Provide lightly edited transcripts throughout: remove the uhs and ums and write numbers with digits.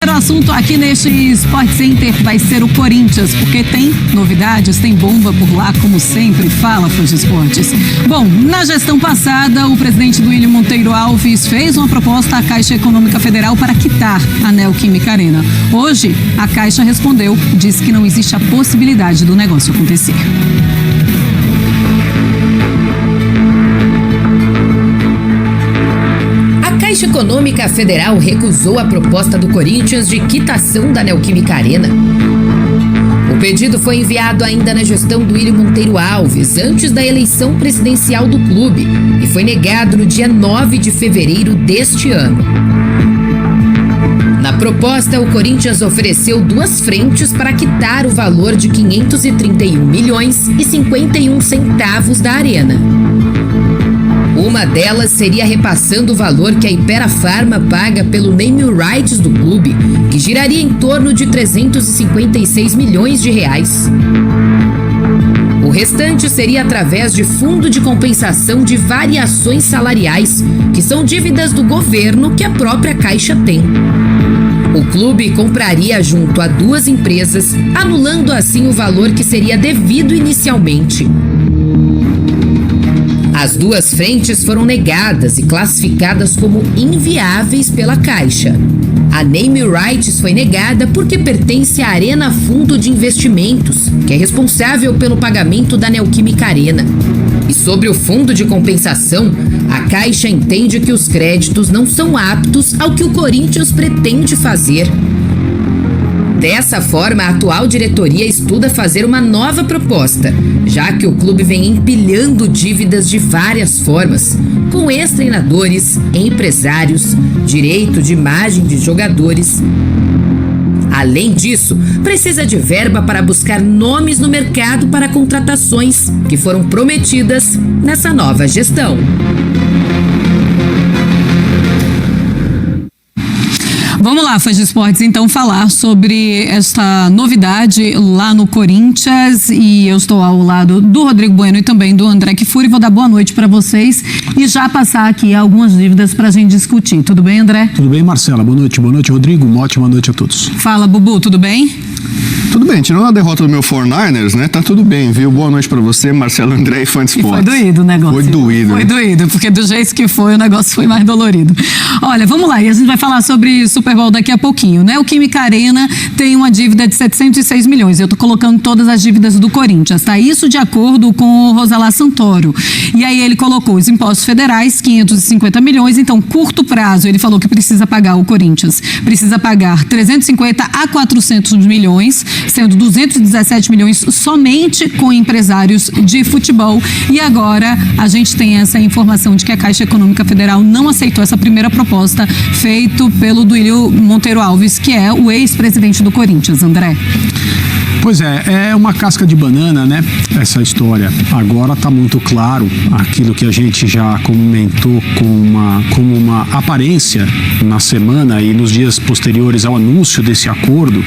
O assunto aqui neste Sport Center vai ser o Corinthians, porque tem novidades, tem bomba por lá, como sempre. Fala, fãs de esportes. Bom, na gestão passada, o presidente Duílio Monteiro Alves fez uma proposta à Caixa Econômica Federal para quitar a Neoquímica Arena. Hoje, a Caixa respondeu, disse que não existe a possibilidade do negócio acontecer. A Caixa Econômica Federal recusou a proposta do Corinthians de quitação da Neoquímica Arena. O pedido foi enviado ainda na gestão do Duílio Monteiro Alves, antes da eleição presidencial do clube, e foi negado no dia 9 de fevereiro deste ano. Na proposta, o Corinthians ofereceu duas frentes para quitar o valor de 531 milhões e 51 centavos da arena. Uma delas seria repassando o valor que a Hypera Pharma paga pelo name rights do clube, que giraria em torno de 356 milhões de reais. O restante seria através de fundo de compensação de variações salariais, que são dívidas do governo que a própria Caixa tem. O clube compraria junto a duas empresas, anulando assim o valor que seria devido inicialmente. As duas frentes foram negadas e classificadas como inviáveis pela Caixa. A name rights foi negada porque pertence à Arena Fundo de Investimentos, que é responsável pelo pagamento da Neoquímica Arena. E sobre o fundo de compensação, a Caixa entende que os créditos não são aptos ao que o Corinthians pretende fazer. Dessa forma, a atual diretoria estuda fazer uma nova proposta, já que o clube vem empilhando dívidas de várias formas, com ex-treinadores, empresários, direito de imagem de jogadores. Além disso, precisa de verba para buscar nomes no mercado para contratações que foram prometidas nessa nova gestão. Vamos lá, fãs de esportes, então falar sobre esta novidade lá no Corinthians, e eu estou ao lado do Rodrigo Bueno e também do André Kfouri. Vou dar boa noite para vocês e já passar aqui algumas dívidas para a gente discutir. Tudo bem, André? Tudo bem, Marcela. Boa noite, Rodrigo. Uma ótima noite a todos. Fala, Bubu, tudo bem? Tudo bem, tirando a derrota do meu 49ers, né? Tá tudo bem, viu? Boa noite pra você, Marcelo, André e fã de esportes. E foi doído o negócio. Foi doído. Foi doído, porque do jeito que foi, o negócio foi mais dolorido. Olha, vamos lá, e a gente vai falar sobre Super Bowl daqui a pouquinho, né? O Química Arena tem uma dívida de 706 milhões. Eu tô colocando todas as dívidas do Corinthians, tá? Isso de acordo com o Rosalá Santoro. E aí ele colocou os impostos federais, 550 milhões. Então, curto prazo, ele falou que precisa pagar, o Corinthians precisa pagar 350 a 400 milhões, sendo 217 milhões somente com empresários de futebol. E agora a gente tem essa informação de que a Caixa Econômica Federal não aceitou essa primeira proposta feita pelo Duílio Monteiro Alves, que é o ex-presidente do Corinthians, André. Pois é uma casca de banana, né? Essa história. Agora está muito claro aquilo que a gente já comentou como uma aparência na semana e nos dias posteriores ao anúncio desse acordo,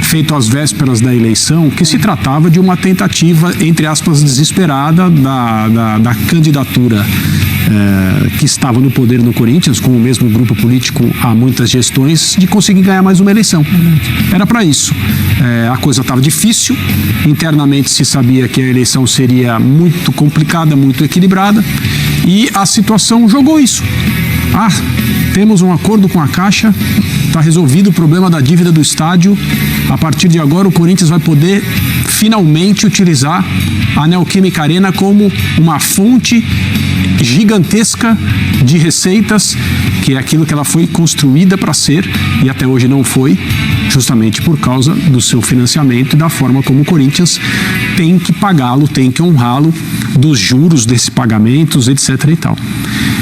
feito às vésperas da eleição, que se tratava de uma tentativa, entre aspas, desesperada da candidatura que estava no poder no Corinthians, com o mesmo grupo político há muitas gestões, de conseguir ganhar mais uma eleição. Era para isso. A coisa estava difícil, internamente se sabia que a eleição seria muito complicada, muito equilibrada, e a situação jogou isso. Temos um acordo com a Caixa, está resolvido o problema da dívida do estádio. A partir de agora o Corinthians vai poder finalmente utilizar a Neoquímica Arena como uma fonte gigantesca de receitas, que é aquilo que ela foi construída para ser e até hoje não foi, justamente por causa do seu financiamento e da forma como o Corinthians tem que pagá-lo, tem que honrá-lo, dos juros desses pagamentos, etc. e tal.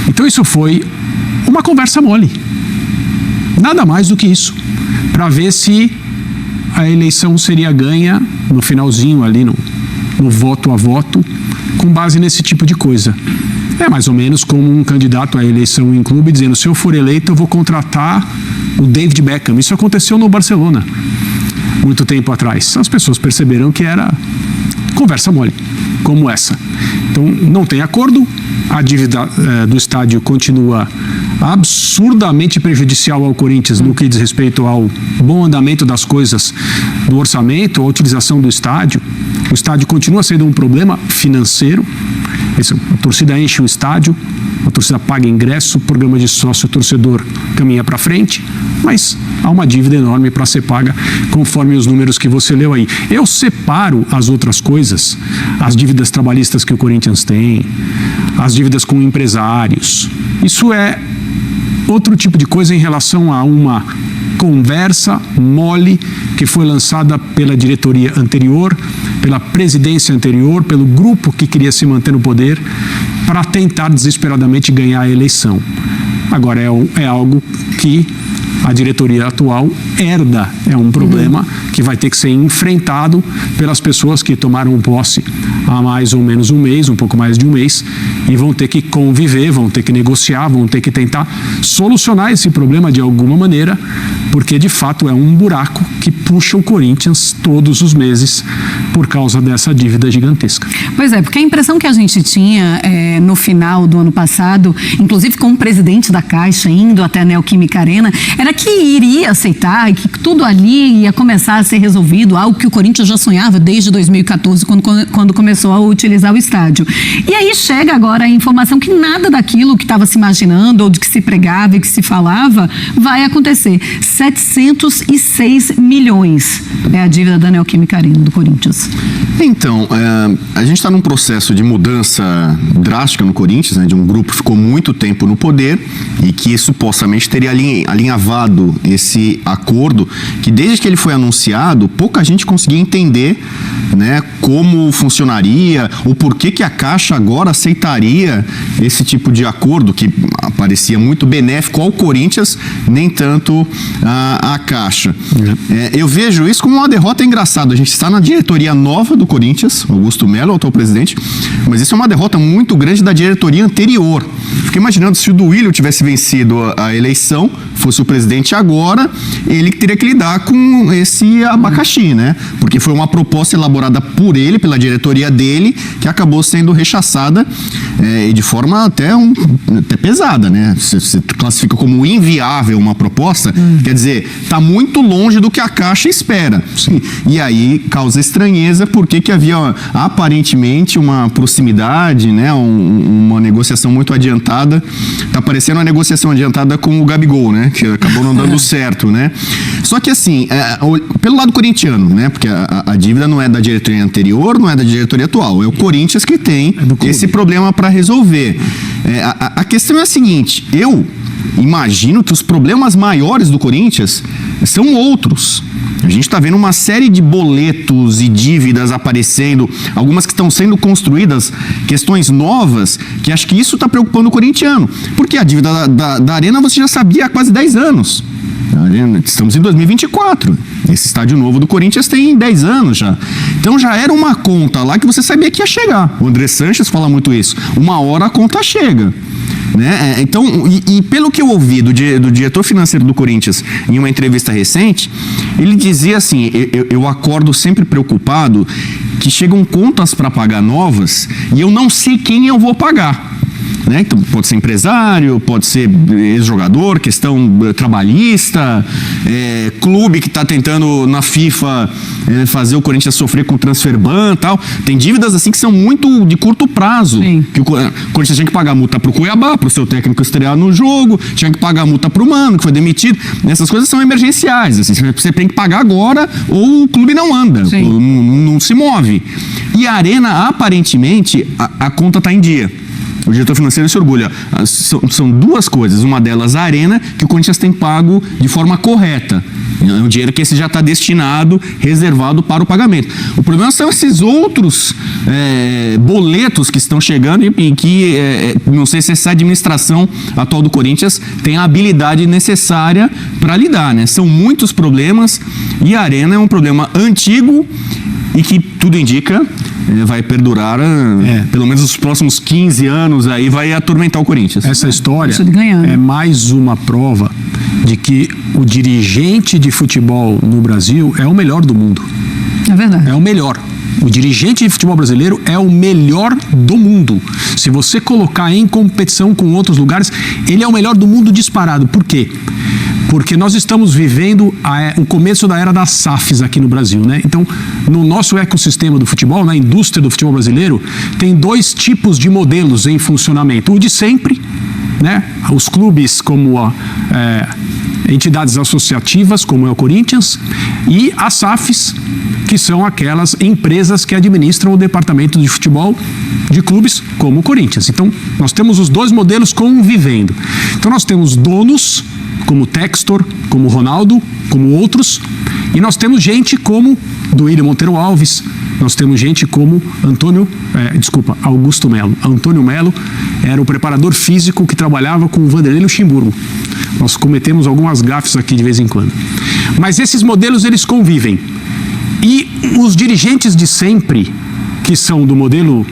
Então isso foi uma conversa mole, nada mais do que isso, para ver se a eleição seria ganha no finalzinho ali, no voto a voto, com base nesse tipo de coisa. É mais ou menos como um candidato à eleição em clube dizendo: se eu for eleito eu vou contratar o David Beckham. Isso aconteceu no Barcelona muito tempo atrás. As pessoas perceberam que era conversa mole, como essa. Então não tem acordo, a dívida do estádio continua absurdamente prejudicial ao Corinthians no que diz respeito ao bom andamento das coisas do orçamento, a utilização do estádio. O estádio continua sendo um problema financeiro. A torcida enche o estádio, a torcida paga ingresso, o programa de sócio-torcedor caminha para frente, mas há uma dívida enorme para ser paga, conforme os números que você leu aí. Eu separo as outras coisas, as dívidas trabalhistas que o Corinthians tem, as dívidas com empresários. Isso é outro tipo de coisa em relação a uma conversa mole que foi lançada pela diretoria anterior, pela presidência anterior, pelo grupo que queria se manter no poder para tentar desesperadamente ganhar a eleição. Agora é algo que a diretoria atual herda, é um problema que vai ter que ser enfrentado pelas pessoas que tomaram posse há mais ou menos um mês, um pouco mais de um mês, e vão ter que conviver, vão ter que negociar, vão ter que tentar solucionar esse problema de alguma maneira, porque de fato é um buraco que puxa o Corinthians todos os meses por causa dessa dívida gigantesca. Pois é, porque a impressão que a gente tinha no final do ano passado, inclusive com o presidente da Caixa indo até a Neoquímica Arena, era que iria aceitar e que tudo ali ia começar a ser resolvido, algo que o Corinthians já sonhava desde 2014, quando começou a utilizar o estádio. E aí chega agora a informação que nada daquilo que estava se imaginando ou de que se pregava e que se falava vai acontecer. 706 milhões é a dívida da Neoquímica Arena do Corinthians. Então, a gente está num processo de mudança drástica no Corinthians, né, de um grupo que ficou muito tempo no poder e que supostamente teria alinhavado esse acordo, que desde que ele foi anunciado, pouca gente conseguia entender, né, como funcionaria, o porquê que a Caixa agora aceitaria esse tipo de acordo, que parecia muito benéfico ao Corinthians, nem tanto à Caixa. Eu vejo isso como uma derrota engraçada. A gente está na diretoria nova do Corinthians, Augusto Melo, atual presidente, mas isso é uma derrota muito grande da diretoria anterior. Fiquei imaginando se o Duílio tivesse vencido a eleição, fosse o presidente agora, ele teria que lidar com esse abacaxi, né? Porque foi uma proposta elaborada por ele, pela diretoria dele, que acabou sendo rechaçada e de forma até pesada, né? Você classifica como inviável uma proposta, quer dizer, está muito longe do que a Caixa espera. Sim. E aí causa estranheza porque que havia aparentemente uma proximidade, né? Uma negociação muito adiantada. Tá parecendo uma negociação adiantada com o Gabigol, né? Que acabou não dando certo, né? Só que assim, pelo lado corintiano, né? Porque a dívida não é da diretoria anterior, não é da diretoria atual, é o Corinthians que tem esse problema para resolver. A questão é a seguinte: eu imagino que os problemas maiores do Corinthians são outros. A gente está vendo uma série de boletos e dívidas aparecendo, algumas que estão sendo construídas, questões novas, que acho que isso está preocupando o corintiano. Porque a dívida da Arena você já sabia há quase 10 anos. Estamos em 2024. Esse estádio novo do Corinthians tem 10 anos já. Então já era uma conta lá que você sabia que ia chegar. O André Sanches fala muito isso. Uma hora a conta chega. Né? Então, e pelo que eu ouvi do diretor financeiro do Corinthians em uma entrevista recente, ele dizia assim: eu acordo sempre preocupado que chegam contas para pagar novas e eu não sei quem eu vou pagar. Né? Então, pode ser empresário, pode ser ex-jogador, questão trabalhista, clube que está tentando na FIFA fazer o Corinthians sofrer com transfer ban e tal. Tem dívidas assim que são muito de curto prazo. Sim. Que o Corinthians tinha que pagar multa para o Cuiabá, para o seu técnico estrear no jogo, tinha que pagar multa para o Mano, que foi demitido. Essas coisas são emergenciais. Assim, você tem que pagar agora ou o clube não anda, não se move. E a Arena, aparentemente, a conta está em dia. O diretor financeiro se orgulha. São duas coisas. Uma delas, a Arena, que o Corinthians tem pago de forma correta. É um dinheiro que esse já está destinado, reservado para o pagamento. O problema são esses outros boletos que estão chegando e que não sei se essa administração atual do Corinthians tem a habilidade necessária para lidar, né? São muitos problemas e a Arena é um problema antigo e que tudo indica vai perdurar pelo menos os próximos 15 anos, aí vai atormentar o Corinthians. Essa história é mais uma prova de que o dirigente de futebol no Brasil é o melhor do mundo. É verdade. É o melhor. O dirigente de futebol brasileiro é o melhor do mundo. Se você colocar em competição com outros lugares, ele é o melhor do mundo disparado. Por quê? Porque nós estamos vivendo o começo da era das SAFs aqui no Brasil, né? Então, no nosso ecossistema do futebol, na indústria do futebol brasileiro, tem 2 tipos de modelos em funcionamento. O de sempre, né? Os clubes como entidades associativas, como é o Corinthians, e as SAFs, que são aquelas empresas que administram o departamento de futebol de clubes como o Corinthians. Então, nós temos os 2 modelos convivendo. Então, nós temos donos, como Textor, como Ronaldo, como outros, e nós temos gente como Duílio Monteiro Alves, nós temos gente como Augusto Melo. Antônio Melo era o preparador físico que trabalhava com o Vanderlei Luxemburgo. Nós cometemos algumas gafes aqui de vez em quando. Mas esses modelos, eles convivem. E os dirigentes de sempre, que são do modelo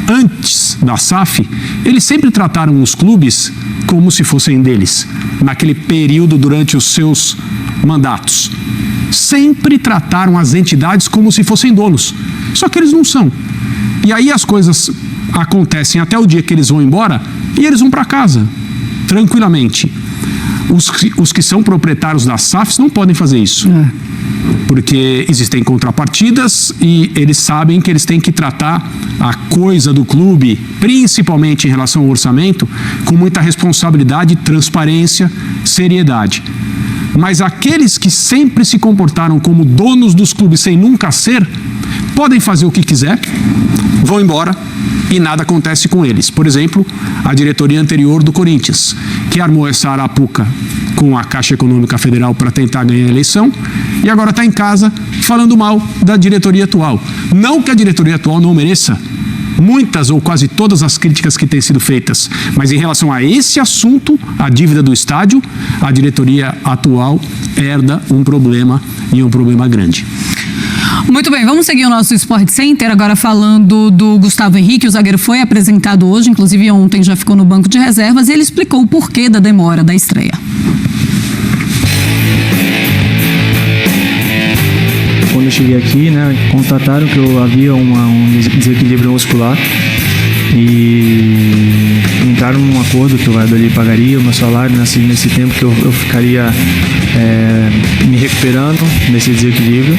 antes da SAF, eles sempre trataram os clubes como se fossem deles, naquele período durante os seus mandatos. Sempre trataram as entidades como se fossem donos, só que eles não são. E aí as coisas acontecem até o dia que eles vão embora e eles vão para casa, tranquilamente. Os que são proprietários das SAFs não podem fazer isso. Porque existem contrapartidas e eles sabem que eles têm que tratar a coisa do clube, principalmente em relação ao orçamento, com muita responsabilidade, transparência, seriedade. Mas aqueles que sempre se comportaram como donos dos clubes sem nunca ser, podem fazer o que quiser, vão embora e nada acontece com eles. Por exemplo, a diretoria anterior do Corinthians, que armou essa arapuca com a Caixa Econômica Federal para tentar ganhar a eleição, e agora está em casa falando mal da diretoria atual. Não que a diretoria atual não mereça muitas ou quase todas as críticas que têm sido feitas, mas em relação a esse assunto, a dívida do estádio, a diretoria atual herda um problema, e um problema grande. Muito bem, vamos seguir o nosso Sport Center, agora falando do Gustavo Henrique. O zagueiro foi apresentado hoje, inclusive ontem já ficou no banco de reservas, e ele explicou o porquê da demora da estreia. Quando eu cheguei aqui, né, constataram que eu havia um desequilíbrio muscular e entraram num acordo que o Valladolid pagaria o meu salário nesse tempo que eu ficaria me recuperando desse desequilíbrio.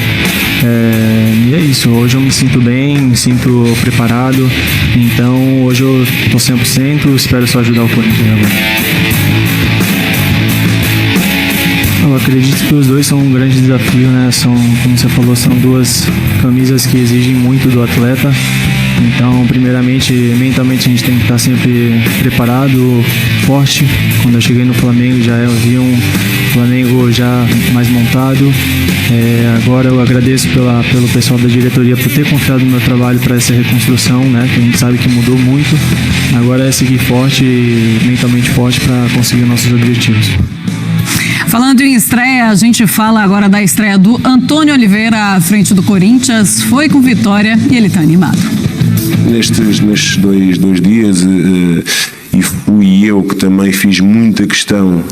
E é isso, hoje eu me sinto bem, me sinto preparado, então hoje eu estou 100%, espero só ajudar o Corinthians agora. Eu acredito que os dois são um grande desafio, né? Como você falou, são 2 camisas que exigem muito do atleta. Então, primeiramente, mentalmente a gente tem que estar sempre preparado, forte. Quando eu cheguei no Flamengo, eu vi um Flamengo já mais montado. Agora eu agradeço pelo pessoal da diretoria por ter confiado no meu trabalho para essa reconstrução, né? Que a gente sabe que mudou muito. Agora é seguir forte, mentalmente forte, para conseguir nossos objetivos. Falando em estreia, a gente fala agora da estreia do Antônio Oliveira à frente do Corinthians. Foi com vitória e ele está animado. Nestes dois dias, e fui eu que também fiz muita questão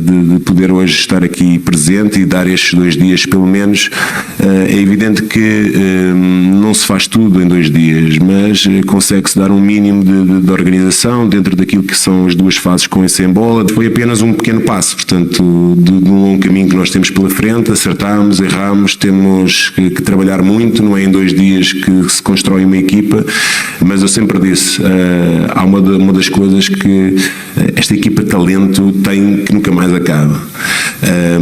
de poder hoje estar aqui presente e dar estes 2 dias pelo menos. É evidente que não se faz tudo em 2 dias, mas consegue-se dar um mínimo de organização dentro daquilo que são as 2 fases com esse em bola. Foi apenas um pequeno passo, portanto, de um longo caminho que nós temos pela frente. Acertámos, erramos, temos que trabalhar muito, não é em 2 dias que se constrói uma equipa, mas eu sempre disse, há uma das coisas que esta equipa de talento tem que nunca mais acaba,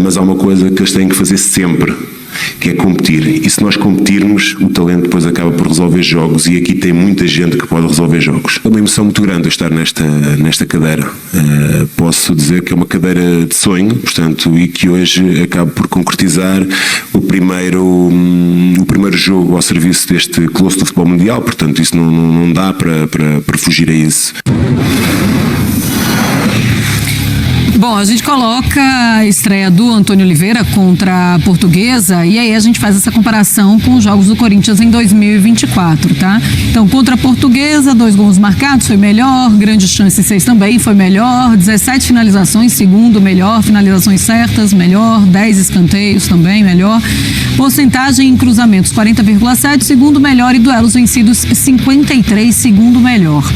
mas há uma coisa que eles têm que fazer sempre, que é competir, e se nós competirmos, o talento depois acaba por resolver jogos, e aqui tem muita gente que pode resolver jogos. É uma emoção muito grande eu estar nesta cadeira. Posso dizer que é uma cadeira de sonho, portanto, e que hoje acabo por concretizar o primeiro jogo ao serviço deste colosso do futebol mundial, portanto isso não dá para fugir a isso. Bom, a gente coloca a estreia do Antônio Oliveira contra a Portuguesa e aí a gente faz essa comparação com os jogos do Corinthians em 2024, tá? Então, contra a Portuguesa, 2 gols marcados, foi melhor, grandes chances 6 também, foi melhor, 17 finalizações, segundo melhor, finalizações certas, melhor, 10 escanteios também, melhor. Porcentagem em cruzamentos, 40,7, segundo melhor, e duelos vencidos, 53, segundo melhor.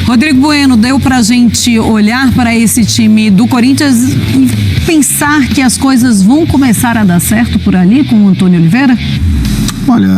Rodrigo Bueno, deu pra gente olhar para esse time do Corinthians e pensar que as coisas vão começar a dar certo por ali com o Antônio Oliveira? Olha,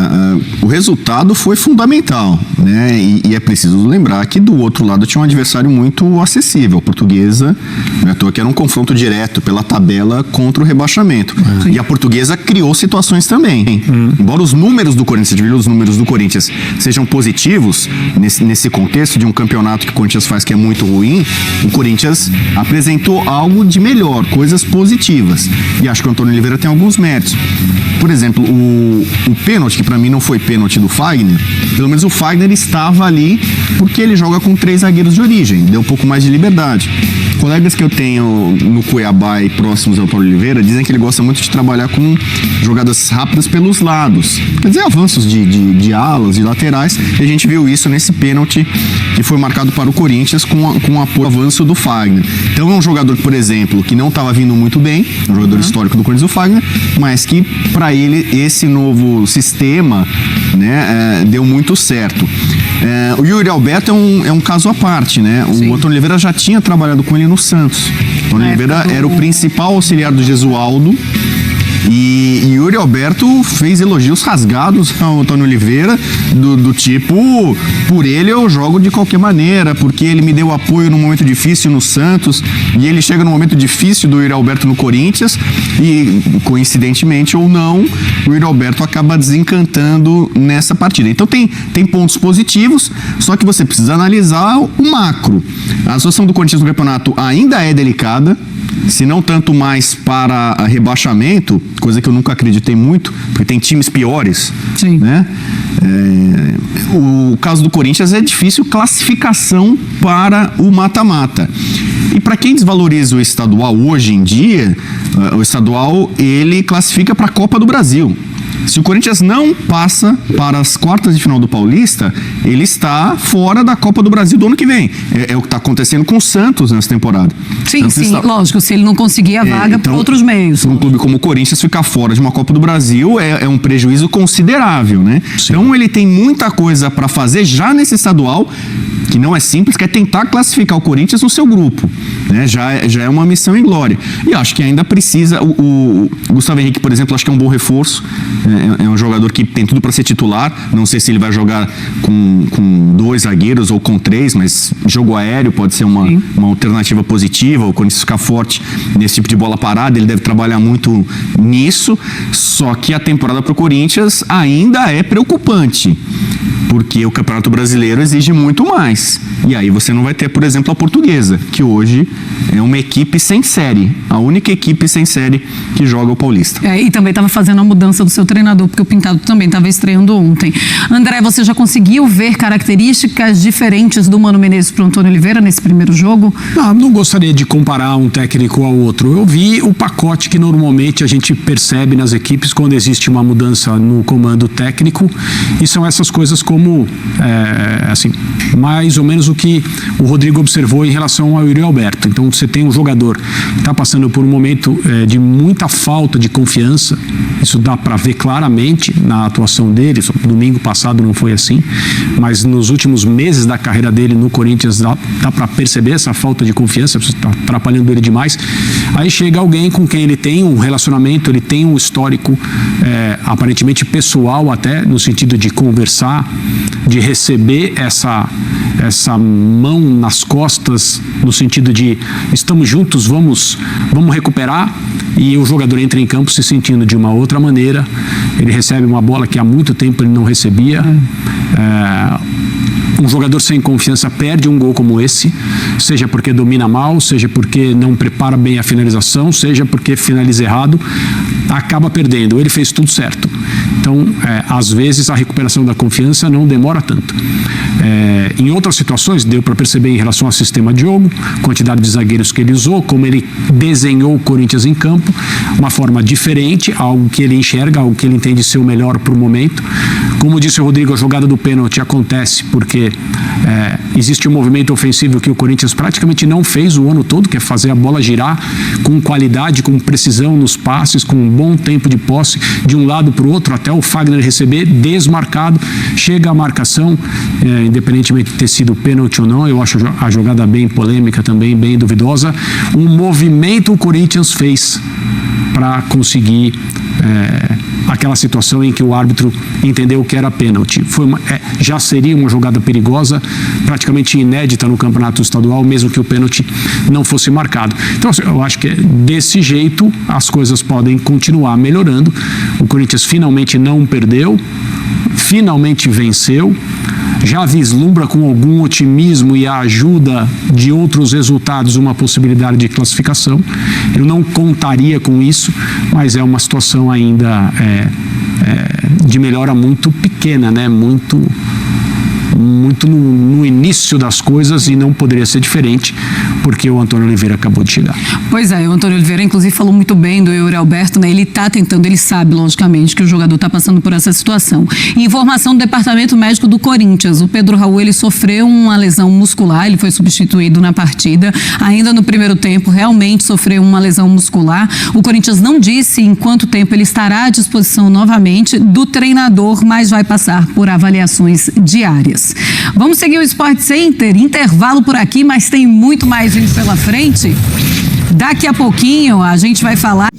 o resultado foi fundamental, né? E é preciso lembrar que do outro lado tinha um adversário muito acessível, a Portuguesa, né? Que era um confronto direto pela tabela contra o rebaixamento. Sim. E a Portuguesa criou situações também. Embora os números do Corinthians, os números do Corinthians sejam positivos nesse contexto de um campeonato que o Corinthians faz que é muito ruim, o Corinthians apresentou algo de melhor, coisas positivas. E acho que o Antônio Oliveira tem alguns méritos. Por exemplo, o pênalti, que pra mim não foi pênalti do Fagner, pelo menos o Fagner estava ali porque ele joga com 3 zagueiros de origem, deu um pouco mais de liberdade. Colegas que eu tenho no Cuiabá e próximos ao Antônio Oliveira dizem que ele gosta muito de trabalhar com jogadas rápidas pelos lados, quer dizer, avanços de alas, de laterais, e a gente viu isso nesse pênalti que foi marcado para o Corinthians com o avanço do Fagner. Então é um jogador, por exemplo, que não estava vindo muito bem, um jogador histórico do Corinthians, o Fagner, mas que para ele esse novo sistema, né, deu muito certo. O Yuri Alberto é um caso à parte, né? O Antônio Oliveira já tinha trabalhado com ele no Santos. O Antônio Oliveira era o principal auxiliar do Gesualdo. E Yuri Alberto fez elogios rasgados ao Antônio Oliveira, do tipo, por ele eu jogo de qualquer maneira, porque ele me deu apoio num momento difícil no Santos, e ele chega num momento difícil do Yuri Alberto no Corinthians, e coincidentemente ou não, o Yuri Alberto acaba desencantando nessa partida. Então tem pontos positivos, só que você precisa analisar o macro. A situação do Corinthians no campeonato ainda é delicada, se não tanto mais para rebaixamento, coisa que eu nunca acreditei muito, porque tem times piores, né? O caso do Corinthians é difícil classificação para o mata-mata. E para quem desvaloriza o estadual hoje em dia, o estadual ele classifica para a Copa do Brasil. Se o Corinthians não passa para as quartas de final do Paulista, ele está fora da Copa do Brasil do ano que vem. É o que está acontecendo com o Santos nessa temporada. Sim, lógico, se ele não conseguir a vaga então, por outros meios. Um clube como o Corinthians ficar fora de uma Copa do Brasil é um prejuízo considerável, né? Sim. Então ele tem muita coisa para fazer já nesse estadual, que não é simples, que é tentar classificar o Corinthians no seu grupo, né? Já é uma missão em glória. E acho que ainda precisa, o Gustavo Henrique, por exemplo, acho que é um bom reforço, é um jogador que tem tudo para ser titular, não sei se ele vai jogar com 2 zagueiros ou com 3, mas jogo aéreo pode ser uma alternativa positiva, o Corinthians ficar forte nesse tipo de bola parada, ele deve trabalhar muito nisso, só que a temporada para o Corinthians ainda é preocupante, porque o Campeonato Brasileiro exige muito mais. E aí você não vai ter, por exemplo, a Portuguesa, que hoje é uma equipe sem série, a única equipe sem série que joga o Paulista. E também estava fazendo a mudança do seu treinador, porque o Pintado também estava estreando ontem. André, você já conseguiu ver características diferentes do Mano Menezes para o Antônio Oliveira nesse primeiro jogo? Não gostaria de comparar um técnico ao outro. Eu vi o pacote que normalmente a gente percebe nas equipes quando existe uma mudança no comando técnico, e são essas coisas como, assim, mais ou menos o que o Rodrigo observou em relação ao Yuri Alberto. Então você tem um jogador que está passando por um momento de muita falta de confiança, isso dá para ver claramente na atuação dele. Domingo passado não foi assim, mas nos últimos meses da carreira dele no Corinthians dá para perceber essa falta de confiança, está atrapalhando ele demais. Aí chega alguém com quem ele tem um relacionamento, ele tem um histórico aparentemente pessoal, até no sentido de conversar, de receber essa mão nas costas, no sentido de estamos juntos, vamos recuperar, e o jogador entra em campo se sentindo de uma outra maneira. Ele recebe uma bola que há muito tempo ele não recebia. Um jogador sem confiança perde um gol como esse, seja porque domina mal, seja porque não prepara bem a finalização, seja porque finaliza errado, acaba perdendo. Ele fez tudo certo. Então Então, às vezes, a recuperação da confiança não demora tanto. Em outras situações, deu para perceber em relação ao sistema de jogo, quantidade de zagueiros que ele usou, como ele desenhou o Corinthians em campo, uma forma diferente, algo que ele enxerga, algo que ele entende ser o melhor para o momento. Como disse o Rodrigo, a jogada do pênalti acontece porque existe um movimento ofensivo que o Corinthians praticamente não fez o ano todo, que é fazer a bola girar com qualidade, com precisão nos passes, com um bom tempo de posse de um lado para o outro, até o Fagner receber desmarcado, chega a marcação, independentemente de ter sido pênalti ou não. Eu acho a jogada bem polêmica também, bem duvidosa. Um movimento o Corinthians fez para conseguir aquela situação em que o árbitro entendeu que era pênalti. Já seria uma jogada perigosa, praticamente inédita no campeonato estadual, mesmo que o pênalti não fosse marcado. Então, eu acho que desse jeito as coisas podem continuar melhorando. O Corinthians finalmente não perdeu, finalmente venceu, já vislumbra com algum otimismo e a ajuda de outros resultados uma possibilidade de classificação. Eu não contaria com isso, mas é uma situação ainda de melhora muito pequena, né? Muito no início das coisas, e não poderia ser diferente, porque o Antônio Oliveira acabou de chegar. Pois é, o Antônio Oliveira, inclusive, falou muito bem do Yuri Alberto, né? Ele está tentando, ele sabe, logicamente, que o jogador está passando por essa situação. Informação do Departamento Médico do Corinthians: o Pedro Raul, ele sofreu uma lesão muscular, ele foi substituído na partida, ainda no primeiro tempo, realmente sofreu uma lesão muscular. O Corinthians não disse em quanto tempo ele estará à disposição novamente do treinador, mas vai passar por avaliações diárias. Vamos seguir o Sport Center, intervalo por aqui, mas tem muito mais gente pela frente. Daqui a pouquinho a gente vai falar...